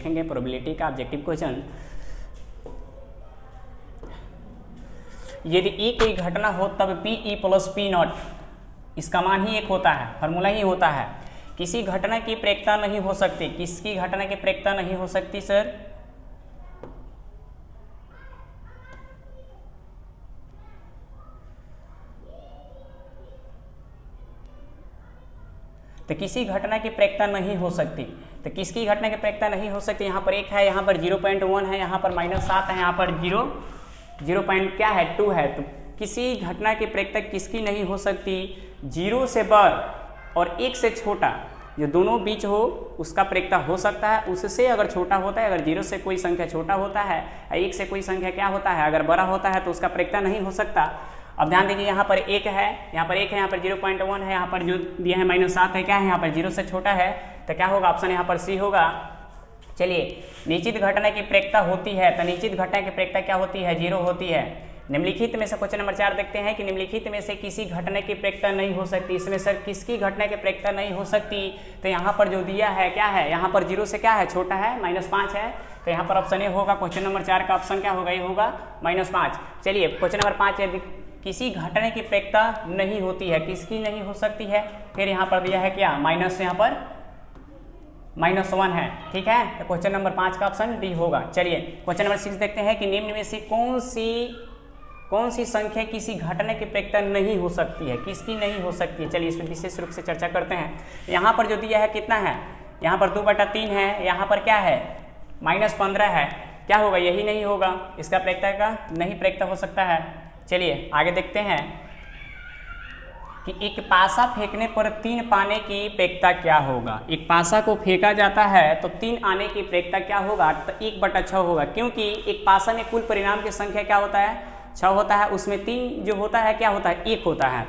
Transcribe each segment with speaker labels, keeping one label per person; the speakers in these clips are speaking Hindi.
Speaker 1: देखेंगे प्रोबेबिलिटी का ऑब्जेक्टिव क्वेश्चन। यदि ई की घटना हो तब P E plus P not, इसका मान ही एक होता है, फार्मूला ही होता है। किसी घटना की प्रेरिकता नहीं हो सकती, किसकी घटना की प्रेरिकता नहीं हो सकती सर? तो किसी घटना की प्रेरिकता नहीं हो सकती, तो किसकी घटना की प्रेरिकता नहीं हो सकती? यहाँ पर 1 है, यहाँ पर 0.1 है, यहाँ पर -7 है, यहाँ पर 0 क्या है 2 है। तो किसी घटना की प्रेरिकता किसकी नहीं हो सकती? 0 से बड़ और 1 से छोटा जो दोनों बीच हो उसका प्रेरिकता हो सकता है। उससे अगर छोटा होता है, अगर 0 से कोई संख्या छोटा होता है, 1 से कोई संख्या क्या होता है, अगर बड़ा होता है तो उसका प्रेरिकता नहीं हो सकता। अब ध्यान दीजिए, यहाँ पर 1 है, यहाँ पर 1 है, यहाँ पर 0.1 है, यहाँ पर जो दिया है -7 है, क्या है यहाँ पर 0 से छोटा है, तो क्या होगा? ऑप्शन यहाँ पर सी होगा। चलिए, निश्चित घटना की प्रेरिकता होती है, तो निश्चित घटना की प्रेरिकता क्या होती है? 0 होती है। निम्नलिखित में से क्वेश्चन नंबर 4 देखते हैं कि निम्नलिखित में से किसी घटना की प्रेरिकता नहीं हो सकती। इसमें सर किसकी घटना की प्रेरिकता नहीं हो सकती? तो यहाँ पर जो दिया है क्या है, यहाँ पर 0 से क्या है छोटा है, -5 है, तो यहाँ पर ऑप्शन ए होगा। क्वेश्चन नंबर 4 का ऑप्शन क्या होगा? ये होगा -5। चलिए, क्वेश्चन नंबर 5 है, किसी घटना की प्रेरिकता नहीं होती है, किसकी नहीं हो सकती है? फिर यहाँ पर दिया है क्या, माइनस, यहाँ पर -1 है, ठीक है। तो क्वेश्चन नंबर 5 का ऑप्शन डी होगा। चलिए, क्वेश्चन नंबर 6 देखते हैं कि निम्न में से कौन सी संख्या किसी घटना की प्रेरिकता नहीं हो सकती है, किसकी नहीं हो सकती है? चलिए, इस पर विशेष रूप से चर्चा करते हैं। यहाँ पर जो दिया है कितना है, यहाँ पर 2/3 है, यहाँ पर क्या है -15 है, क्या होगा? यही नहीं होगा, इसका प्रेरिकता का नहीं प्रेरिकता हो सकता है। चलिए आगे देखते हैं कि एक पासा फेंकने पर 3 पाने की प्रेरिकता क्या होगा। एक पासा को फेंका जाता है तो 3 आने की प्रेरिकता क्या होगा? तो 1/6 होगा, क्योंकि एक पासा में कुल परिणाम की संख्या क्या होता है? 6 होता है, उसमें 3 जो होता है क्या होता है? 1 होता है,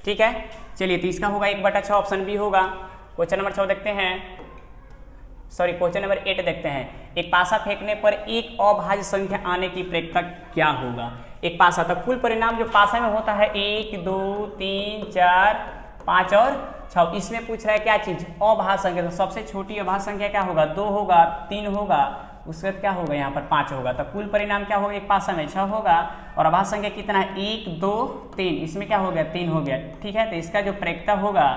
Speaker 1: ठीक है। चलिए, तो इसका होगा 1/6, ऑप्शन बी होगा। क्वेश्चन नंबर 6 देखते हैं, सॉरी क्वेश्चन नंबर 8 देखते हैं। एक पासा फेंकने पर एक अभाज्य संख्या आने की प्रेरिकता क्या होगा? एक पासा, तो कुल परिणाम जो पासा में होता है 1 2 3 4 5 और 6, इसमें पूछ रहा है क्या चीज? अभाज्य संख्या। तो सबसे छोटी अभाज्य संख्या क्या होगा? 2 होगा, 3 होगा, उसके बाद क्या होगा? यहाँ पर 5 होगा। तो कुल परिणाम क्या होगा? एक पासा में 6 होगा, और अभाज्य संख्या कितना है? 1 2 3, इसमें क्या हो गया? 3 हो गया, ठीक है। तो इसका जो प्रेरिकता होगा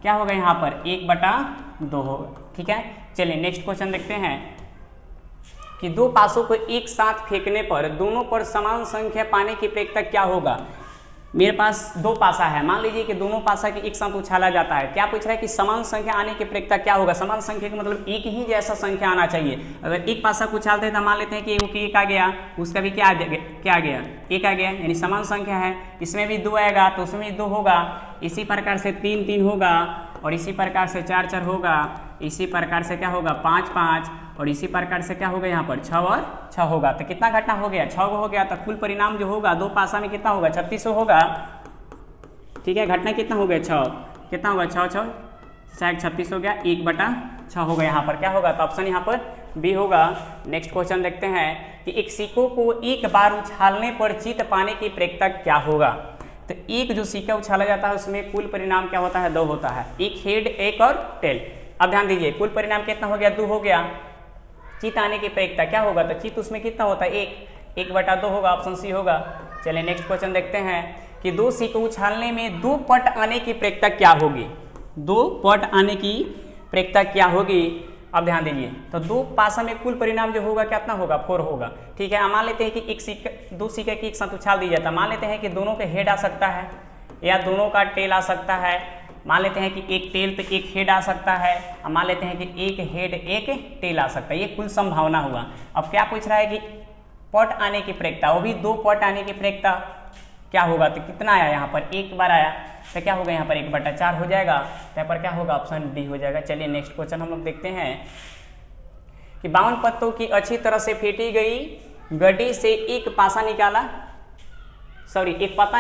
Speaker 1: क्या होगा? यहाँ पर 1/2 होगा, ठीक है। चलिए नेक्स्ट क्वेश्चन देखते हैं कि 2 पासों को एक साथ फेंकने पर दोनों पर समान संख्या पाने की प्रेरिकता क्या होगा? मेरे पास 2 पासा है, मान लीजिए कि दोनों पासा के एक साथ उछाला जाता है। क्या पूछ रहा है कि समान संख्या आने की प्रेरिकता क्या होगा? समान संख्या का मतलब एक ही जैसा संख्या आना चाहिए। अगर एक पासा को उछालते हैं तो मान लेते हैं कि वो 1 आ गया, उसका भी क्या आ गया? 1 आ गया, यानी समान संख्या है। इसमें भी 2 आएगा तो उसमें भी 2 होगा, इसी प्रकार से 3 3 होगा, और इसी प्रकार से 4 4 होगा, इसी प्रकार से क्या होगा? 5 5, और इसी प्रकार से क्या होगा? यहाँ पर 6 और 6 होगा। तो कितना घटना हो गया? 6 हो गया। तो कुल परिणाम जो होगा 2 पासा में कितना होगा? 36 होगा, ठीक है। घटना कितना हो गया? 6, कितना होगा? 6 6 36 हो गया, 1/6 होगा। यहाँ पर क्या होगा? तो ऑप्शन यहाँ पर बी होगा। नेक्स्ट क्वेश्चन देखते हैं कि एक सिक्कों को एक बार उछालने पर जीत पाने की प्रेरिकता क्या होगा? तो एक जो सिक्का उछाला जाता है उसमें कुल परिणाम क्या होता है? 2 होता है, एक हेड एक और टेल। अब ध्यान दीजिए, कुल परिणाम कितना हो गया? 2 हो गया। चित आने की प्रेरिकता क्या होगा? तो चित उसमें कितना होता है? 1/2 होगा, ऑप्शन सी होगा। चलिए नेक्स्ट क्वेश्चन देखते हैं कि 2 सिक्के उछालने में 2 पट आने की प्रेरिकता क्या होगी? 2 पट आने की प्रेरिकता क्या होगी? अब ध्यान दीजिए, तो 2 पासा में कुल परिणाम जो होगा कितना होगा? 4 होगा, ठीक है। मान लेते हैं कि एक सिक्का 2 सिक्के की एक साथ उछाल दी जाता है। मान लेते हैं कि दोनों का हेड आ सकता है या दोनों का टेल आ सकता है। मान लेते हैं कि एक टेल पे एक हेड आ सकता है, और मान लेते हैं कि एक हेड एक टेल आ सकता है। ये कुल संभावना हुआ। अब क्या पूछ रहा है कि पट आने की प्रेरिकता, वो भी 2 पट आने की प्रेरिकता क्या होगा? तो कितना आया? यहाँ पर 1 बार आया, तो क्या होगा? यहाँ पर 1/4 हो जाएगा। तो यहाँ पर क्या होगा? ऑप्शन डी हो जाएगा। चलिए नेक्स्ट क्वेश्चन हम लोग देखते हैं कि 52 पत्तों की अच्छी तरह से फेंटी गई गड्डी से एक पत्ता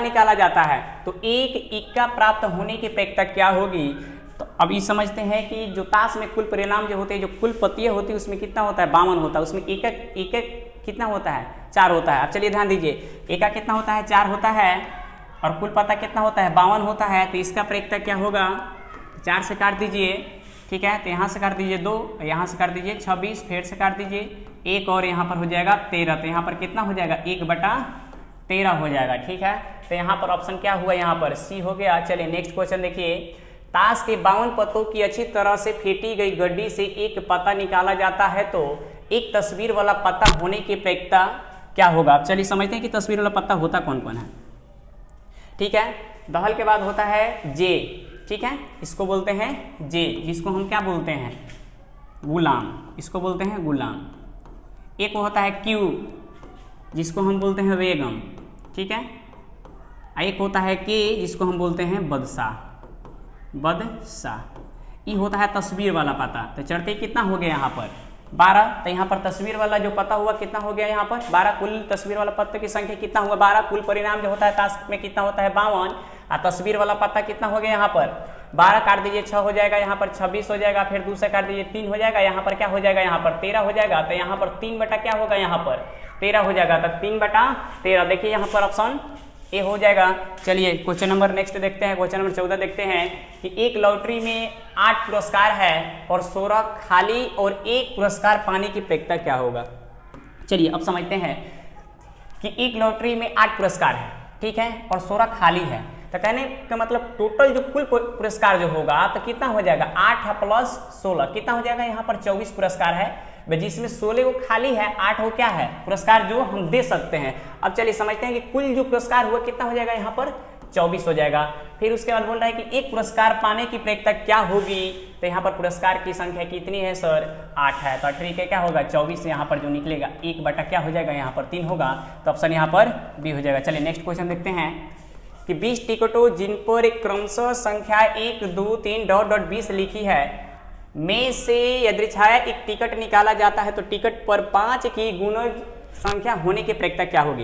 Speaker 1: निकाला जाता है, तो एक इक्का प्राप्त होने की प्रेरिकता क्या होगी? तो अभी समझते हैं कि जो ताश में कुल परिणाम जो होते हैं, जो कुल पत्तियां होती है उसमें कितना होता है? 52 होता है। उसमें एक कितना होता है? 4 होता है। अब चलिए ध्यान दीजिए, एका कितना होता है? 4 होता है, और कुल पत्ता कितना होता है? 52 होता है। तो इसका प्रेरिकता क्या होगा? 4 से काट दीजिए ठीक है। तो यहाँ से काट दीजिए 2, यहाँ से काट दीजिए 26, फिर से काट दीजिए 1 और यहाँ पर हो जाएगा 13। तो यहाँ पर कितना हो जाएगा 1/13 हो जाएगा, ठीक है। तो यहाँ पर ऑप्शन क्या हुआ, यहाँ पर सी हो गया। चलिए नेक्स्ट क्वेश्चन देखिए, ताश के 52 पत्तों की अच्छी तरह से फेंटी गई गड्डी से एक पत्ता निकाला जाता है तो एक तस्वीर वाला पत्ता होने की अपेक्षा क्या होगा। चलिए समझते हैं कि तस्वीर वाला पत्ता होता कौन कौन है, ठीक है। दहल के बाद होता है जे, ठीक है, इसको बोलते हैं जे, जिसको हम क्या बोलते हैं गुलाम, इसको बोलते हैं गुलाम। एक होता है क्यू, जिसको हम बोलते हैं बेगम, ठीक है। एक होता है के, जिसको हम बोलते हैं बदशाह, बदशाह। ये होता है तस्वीर वाला पता। तो चढ़ते कितना हो गया यहाँ पर 12। तो यहाँ पर तस्वीर वाला जो पता हुआ कितना हो गया यहाँ पर 12। कुल तस्वीर वाला पत्ते की संख्या कितना हुआ 12। कुल परिणाम जो होता है ताश में कितना होता है 52, और तस्वीर वाला पत्ता कितना हो गया यहाँ पर 12। काट दीजिए 6 हो जाएगा, यहाँ पर 26 हो जाएगा, फिर दूसरा काट दीजिए 3 हो जाएगा, यहाँ पर क्या हो जाएगा यहाँ पर 13 हो जाएगा। तो यहाँ पर 3 बटा क्या होगा यहाँ पर 13 हो जाएगा। तो 3/13 देखिए यहाँ पर ऑप्शन ए हो जाएगा। चलिए क्वेश्चन नंबर नेक्स्ट देखते हैं, क्वेश्चन नंबर 14 देखते हैं कि एक लॉटरी में 8 पुरस्कार है और 16 खाली और 1 पुरस्कार पाने की अपेक्षा क्या होगा। चलिए अब समझते हैं कि एक लॉटरी में 8 पुरस्कार है, ठीक है, और 16 खाली है। तो कहने का मतलब टोटल जो कुल पुरस्कार जो होगा तो कितना हो जाएगा 8 + 16 कितना हो जाएगा यहाँ पर 24 पुरस्कार है, जिसमें 16 वो खाली है, 8 वो क्या है पुरस्कार जो हम दे सकते हैं। अब चलिए समझते हैं कि कुल जो पुरस्कार हुआ कितना हो जाएगा यहाँ पर 24 हो जाएगा। फिर उसके बाद बोल रहा है कि एक पुरस्कार पाने की अपेक्षा क्या होगी। तो यहाँ पर पुरस्कार की संख्या कितनी है सर 8 है। तो 8 क्या होगा 24 यहाँ पर जो निकलेगा 1 बटा क्या हो जाएगा यहाँ पर 3 होगा। तो ऑप्शन यहाँ पर बी हो जाएगा। चलिए नेक्स्ट क्वेश्चन देखते हैं कि 20 टिकटों जिन पर एक क्रमशः संख्या 1 2 3 ... 20 लिखी है में से यदृच्छाया एक टिकट निकाला जाता है तो टिकट पर 5 की गुणज संख्या होने की अपेक्षा क्या होगी।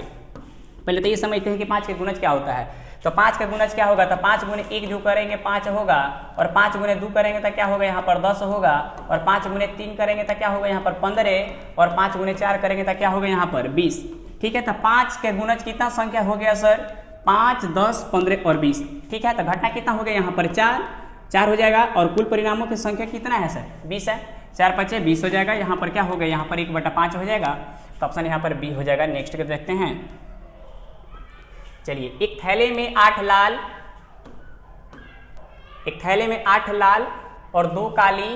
Speaker 1: पहले तो ये समझते हैं कि 5 के गुणज क्या होता है। तो 5 का गुणज क्या होगा, तो 5 गुणे 1 जो करेंगे 5 होगा, और 5 गुणे 2 करेंगे तो क्या होगा यहाँ पर 10 होगा, और 5 गुणे 3 करेंगे तो क्या होगा यहाँ पर 15, और 5 गुणे 4 करेंगे तो क्या होगा यहाँ पर 20। ठीक है, तो 5 के गुणज कितना संख्या हो गया सर 5 10 15 और 20। ठीक है, तो घटना कितना हो गया यहाँ पर 4 हो जाएगा, और कुल परिणामों की संख्या कितना है सर 20 है। 4 5 20 हो जाएगा। यहाँ पर क्या हो गया यहाँ पर 1/5 हो जाएगा। तो ऑप्शन यहाँ पर बी हो जाएगा। नेक्स्ट के देखते हैं। चलिए एक थैले में 8 लाल और 2 काली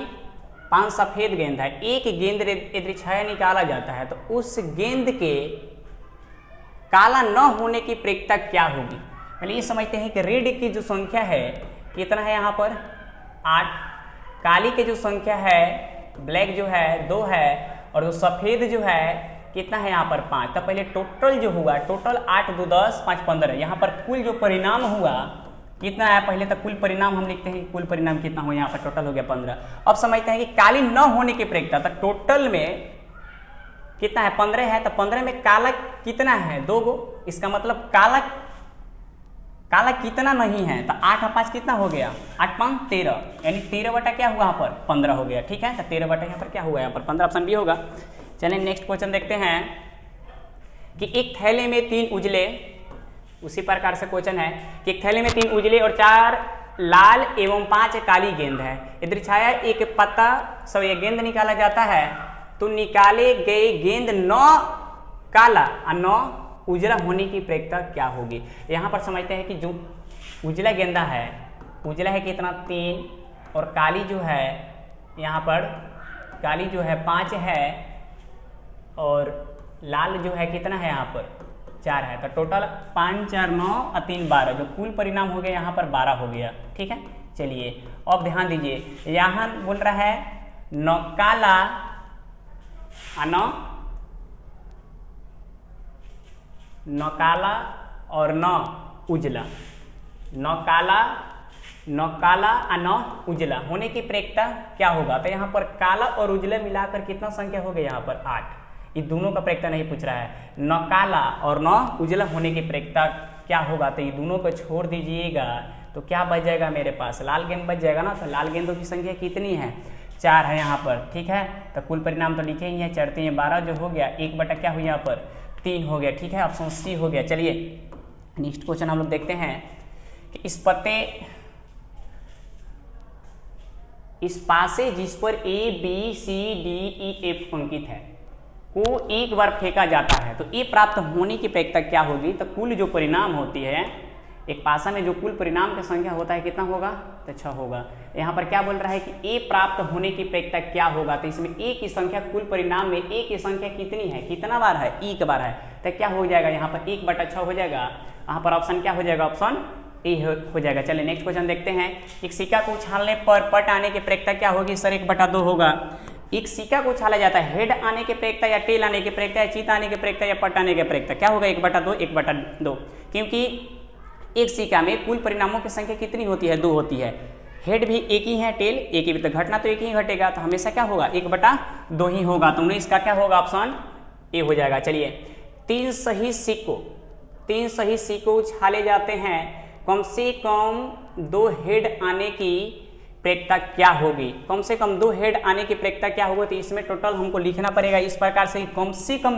Speaker 1: 5 सफेद गेंद है। एक गेंद यदृच्छाया निकाला जाता है तो उस गेंद के काला न होने की प्रेक्षता क्या होगी। पहले ये समझते हैं कि रेड की जो संख्या है कितना है यहाँ पर 8, काली की जो संख्या है ब्लैक जो है 2 है, और जो सफेद जो है कितना है यहाँ पर 5। तो पहले टोटल जो हुआ टोटल 8 2 10 5 15। यहाँ पर कुल जो परिणाम हुआ कितना है, पहले तक कुल परिणाम हम लिखते हैं कि कुल परिणाम कितना हुआ, यहाँ पर टोटल हो गया 15। अब समझते हैं कि काली न होने की प्रेक्षता, तो टोटल में कितना है 15 है, तो 15 में काला कितना है 2 गो। इसका मतलब काला कितना नहीं है, तो 8 और 5 कितना हो गया 8 5 13, यानी 13 बटा क्या हुआ यहाँ पर 15 हो गया। ठीक है, तो 13 बटा यहाँ पर क्या हुआ यहाँ पर 15, ऑप्शन बी होगा। चलिए नेक्स्ट क्वेश्चन देखते हैं कि एक थैले में 3 उजले, उसी प्रकार से क्वेश्चन है कि एक थैले में 3 उजले और 4 लाल एवं 5 काली गेंद है। यदृच्छाया एक पत्ता सब ये गेंद निकाला जाता है तो निकाले गए गेंद 9 काला और 9 उजला होने की प्रेक्षता क्या होगी। यहाँ पर समझते हैं कि जो उजला गेंदा है, उजला है कितना 3, और काली जो है यहाँ पर काली जो है 5 है, और लाल जो है कितना है यहाँ पर 4 है। तो टोटल 5 4 9 और 3 12, जो कुल परिणाम हो गया यहाँ पर 12 हो गया। ठीक है, चलिए अब ध्यान दीजिए, यहाँ बोल रहा है 9 काला और 9 काला और 9 उजला, 9 काला और 9 उजला होने की प्रेक्षता क्या होगा। तो यहाँ पर काला और उजला मिलाकर कितना संख्या हो गया यहाँ पर 8। ये दोनों का प्रेक्षता नहीं पूछ रहा है। 9 काला और 9 उजला होने की प्रेक्षता क्या होगा, तो ये दोनों को छोड़ दीजिएगा तो क्या बच जाएगा मेरे पास, लाल गेंद बच जाएगा ना। तो लाल गेंदों की संख्या कितनी है 4 है यहाँ पर। ठीक है, तो कुल परिणाम तो लिखे ही है, चढ़ते हैं 12 जो हो गया 1 बटा क्या हुआ यहाँ पर 3 हो गया। ठीक है, ऑप्शन सी हो गया। चलिए नेक्स्ट क्वेश्चन हम लोग देखते हैं कि इस पासे जिस पर A B C D E F अंकित है को एक बार फेंका जाता है तो ए प्राप्त होने की अपेक्षा क्या होगी? तो कुल जो परिणाम होती है एक पासा में जो कुल परिणाम की संख्या होता है कितना होगा? तो 6 होगा। यहाँ पर क्या बोल रहा है कि ए प्राप्त होने की अपेक्षा क्या होगा? तो इसमें ए की संख्या कुल परिणाम में ए की संख्या कितनी है? कितना बार है? एक बार है। तो क्या हो जाएगा यहाँ पर 1/6 हो जाएगा। यहाँ पर ऑप्शन क्या हो जाएगा? ऑप्शन ए हो जाएगा। चलिए नेक्स्ट क्वेश्चन देखते हैं। एक सिक्का को उछालने पर पट आने की अपेक्षा क्या होगी? सर 1/2 होगा। एक सिक्का को उछाला जाता है, हेड आने के अपेक्षा या टेल आने के अपेक्षा या चीत आने के अपेक्षा या पट आने के अपेक्षा क्या होगा? 1/2 1/2, क्योंकि एक सिक्का में कुल परिणामों की संख्या कितनी होती है? 2 होती है। हेड भी एक ही है, टेल एक ही, तो घटना तो एक ही घटेगा, तो हमेशा क्या होगा? 1/2 ही होगा। तो इसका क्या होगा? ऑप्शन ए हो जाएगा। चलिए 3 सही सिक्कों उछाले जाते हैं, कम से कम 2 हेड आने की अपेक्षा क्या होगी? कम से कम 2 हेड आने की अपेक्षा क्या होगा? तो इसमें टोटल हमको लिखना पड़ेगा इस प्रकार से, कम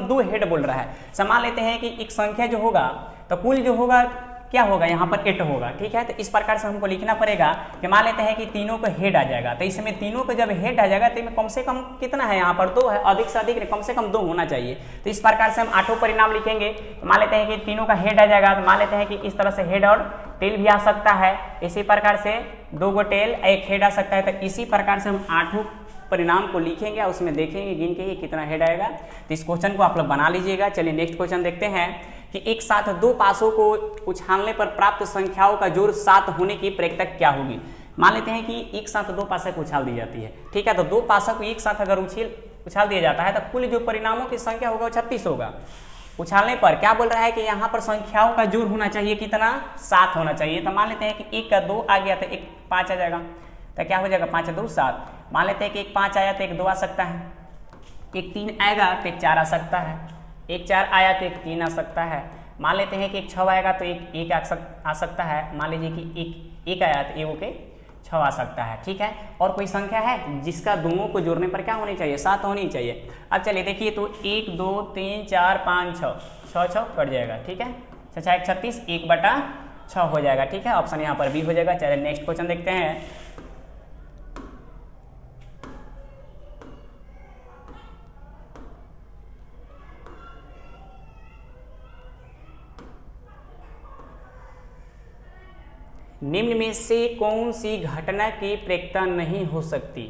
Speaker 1: 2 हेड बोल रहा है। समान लेते हैं कि एक संख्या जो होगा तो कुल जो होगा क्या होगा? यहाँ पर 8 होगा। ठीक है, तो इस प्रकार से हमको लिखना पड़ेगा कि मान लेते हैं कि तीनों का हेड आ जाएगा, तो इसमें तीनों का जब हेड आ जाएगा तो कम से कम कितना है? यहाँ पर 2 है, अधिक से अधिक कम से कम 2 होना चाहिए। तो इस प्रकार से हम 8 परिणाम लिखेंगे। तो मान लेते हैं कि तीनों का हेड आ जाएगा, तो मान लेते हैं कि इस तरह से हेड और टेल भी आ सकता है। इसी प्रकार से 2 गो टेल 1 हेड आ सकता है। तो इसी प्रकार से हम 8 परिणाम को लिखेंगे और उसमें देखेंगे गिन के कितना हेड आएगा। तो इस क्वेश्चन को आप लोग बना लीजिएगा। चलिए नेक्स्ट क्वेश्चन देखते हैं कि एक साथ 2 पासों को उछालने पर प्राप्त संख्याओं का जोड़ 7 होने की अपेक्षा क्या होगी? मान लेते हैं कि एक साथ 2 पासा को उछाल दी जाती है। ठीक है, तो 2 पासा को एक साथ अगर उछाल दिया जाता है तो कुल जो परिणामों की संख्या होगा वो 36 होगा। उछालने पर क्या बोल रहा है कि यहाँ पर संख्याओं का जोड़ होना चाहिए कितना? 7 होना चाहिए। तो मान लेते हैं कि 1 का 2 आ गया तो 1 5 आ जाएगा, तो क्या हो जाएगा? 5 2 7। मान लेते हैं कि 1 5 आया तो 1 2 आ सकता है, 1 3 आएगा तो 1 4 आ सकता है, 1 4 आया तो 1 3 आ सकता है। मान लेते हैं कि 1 6 आएगा तो 1 आ सकता है। मान लीजिए कि 1 आया तो 1 के 6 आ सकता है। ठीक है, और कोई संख्या है जिसका दोनों को जोड़ने पर क्या होनी चाहिए? 7 होनी चाहिए। अब चलिए देखिए, तो 1 2 3 4 5 6 6 कट जाएगा। ठीक है, 6 1 36 1/6 हो जाएगा। ठीक है, ऑप्शन यहाँ पर बी हो जाएगा। चलिए नेक्स्ट क्वेश्चन देखते हैं। निम्न में से कौन सी घटना की अपेक्षा नहीं हो सकती?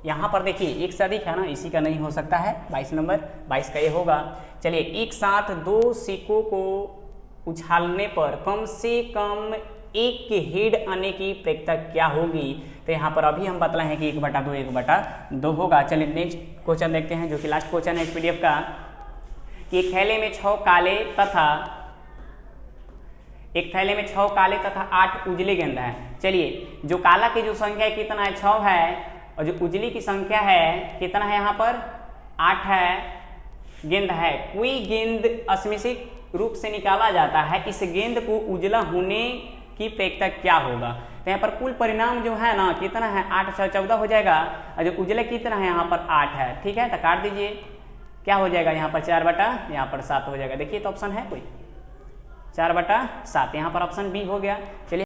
Speaker 1: यहाँ पर देखिए एक से अधिक है ना, इसी का नहीं हो सकता है। 22 नंबर 22 का ये होगा। चलिए एक साथ 2 सिक्कों को उछालने पर कम से कम 1 के हेड आने की अपेक्षा क्या होगी? तो यहाँ पर अभी हम बतलाए हैं कि 1/2 1/2 होगा। चलिए नेक्स्ट क्वेश्चन देखते हैं, जो कि लास्ट क्वेश्चन है इस पीडीएफ का, कि एक थैले में 6 काले तथा 8 उजले गेंद है। चलिए जो काला की जो संख्या है कितना है? 6 है, और जो उजली की संख्या है कितना है? यहाँ पर 8 है, गेंद है। कोई गेंद अस्मिसिक रूप से निकाला जाता है, इस गेंद को उजला होने की अपेक्षा क्या होगा? तो यहाँ पर कुल परिणाम जो है ना कितना है? 8 6 14 हो जाएगा, और जो उजला कितना है? यहाँ पर 8 है। ठीक है, तो काट दीजिए, क्या हो जाएगा? यहाँ पर 4/, यहाँ पर 7 हो जाएगा। देखिए तो ऑप्शन है कोई 4/7, यहाँ पर ऑप्शन बी हो गया। चलिए